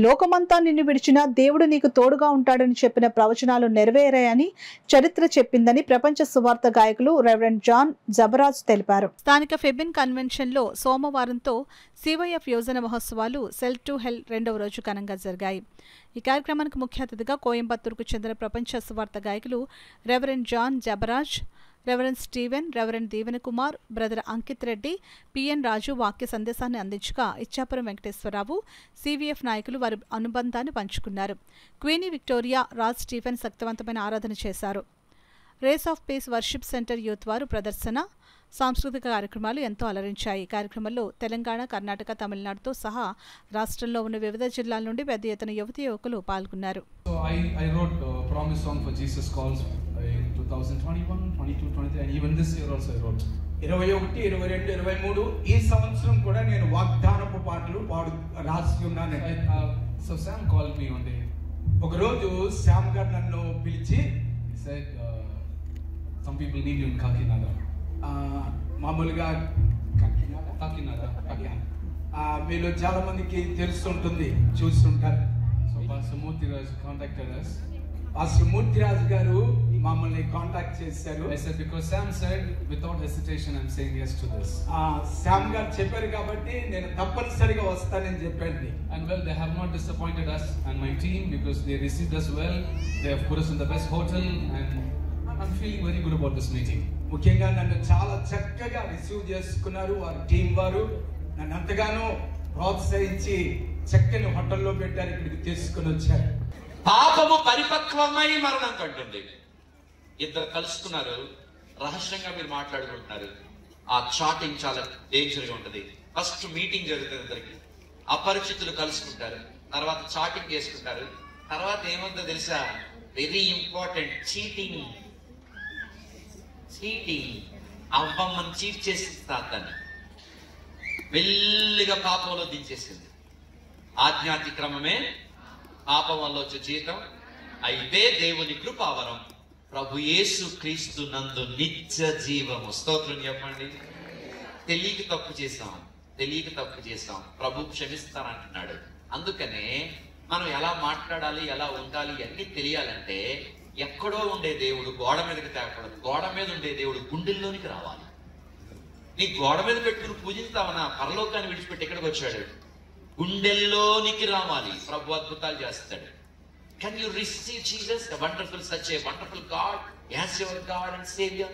లోకమంతా నిన్ను విడిచినా దేవుడు నీకు తోడుగా ఉంటాడని చెప్పిన ప్రవచనాలు నెరవేరాయని చరిత్ర చెప్పిందని ప్రపంచ సువార్త గాయకులు రెవరెండ్ జాన్ జబరాజ్ తెలిపారు. స్థానిక ఫెబిన్ కన్వెన్షన్ లో సోమవారంతో సివైఎఫ్ యోజన మహోత్సవాలు సెల్ టు హెల్ 2వ రోజు ఘనంగా జరిగాయి. ఈ కార్యక్రమానికి ముఖ్య అతిథిగా కోయంబత్తూరుకు చెందిన ప్రపంచ సువార్త గాయకులు reverend John Jabaraj, reverend Steven, reverend Deevena Kumar, brother Ankit Reddy, PN Raju వాక్య సందేశాన్ని అందించగా ఇచ్చాపురం వెంకటేశ్వరరావు, సివిఎఫ్ నాయకులు వారి అనుబంధాన్ని పంచుకున్నారు. క్వీనీ విక్టోరియా, రాజ్ స్టీఫెన్ శక్తివంతమైన ఆరాధన చేశారు. Rays of Peace Worship Centre youth వారు ప్రదర్శన, సాంస్కృతిక కార్యక్రమాలు ఎంతో అలరించాయి. కార్యక్రమంలో తెలంగాణ, కర్ణాటక, తమిళనాడుతో సహా రాష్ట్రంలో ఉన్న వివిధ జిల్లాల నుండి పెద్ద ఎత్తున యువతీ యువకులు పాల్గొన్నారు. I wrote a promise song for Jesus Calls in 2021, 22, 23 and even this year also I wrote. 21, 22, 23 ఈ సంవత్సరం కూడా నేను వాగ్దానపు పాటలు రాసి ఉన్నాను. So Sam called me one day. ఒక రోజు శామ్ గారు నన్ను పిలిచి he said some people need you in Kakinada. మామూలుగా Kakinada. మీలో చాలా మందికి తెలుస్తుంటుంది, చూస్తుంటారు. So Pastor Murthy contacted us. Pastor Murthyraju గారు మమ్మల్ని కాంటాక్ట్ చేశారు. I said because Sam said without hesitation I'm saying yes to this. Sam గారు చెప్పారు కాబట్టి నేను తప్పనిసరిగా వస్తానని చెప్పండి. And well, they have not disappointed us and my team because they received us well. They have put us in the best hotel and I'm feeling very good about this meeting. ముఖ్యంగా నన్ను చాలా చక్కగా receive చేసుకున్నారు. వారి team వారు నన్ను అంతగానో ప్రోత్సహించి చక్కని హోటల్లో పెట్టారు, ఇక్కడికి తీసుకుని వచ్చారు. పాపము పరిపక్వమై మరణం కంటుంది. ఇద్దరు కలుసుకున్నారు, రహస్యంగా మీరు మాట్లాడుకుంటున్నారు. ఆ చాటింగ్ చాలా డేంజర్ గా ఉంటది. ఫస్ట్ మీటింగ్ జరుగుతుంది, ఇద్దరికి అపరిచితులు కలుసుకుంటారు, తర్వాత చాటింగ్ చేసుకుంటారు, తర్వాత ఏముందో తెలుసా, వెరీ ఇంపార్టెంట్, చీటింగ్. అవ్వమ్మని చీట్ చేసింది తాతని, మెల్లిగా పాపంలో దించేసింది. ఆజ్ఞాతిక్రమమే పాపం వల్ల వచ్చే జీతం. అయితే దేవుని కృపావరం ప్రభు యేసు క్రీస్తు నందు నిత్య జీవము. స్తోత్రం చెప్పండి. తెలియక తప్పు చేసాం, ప్రభు క్షమిస్తానంటున్నాడు. అందుకనే మనం ఎలా మాట్లాడాలి, ఎలా ఉండాలి అన్ని తెలియాలంటే ఎక్కడో ఉండే దేవుడు గోడ మీదకి తేకూడదు. గోడ మీద ఉండే దేవుడు గుండెల్లోనికి రావాలి. నీ గోడ మీద పెట్టుకుని పూజిస్తావనా, పరలోకాన్ని విడిచిపెట్టి ఎక్కడికి వచ్చాడు? గుండెల్లోనికి రావాలి. ప్రభు అద్భుతాలు చేస్తాడు. Can you receive Jesus, a wonderful, such a wonderful God as your God and Savior?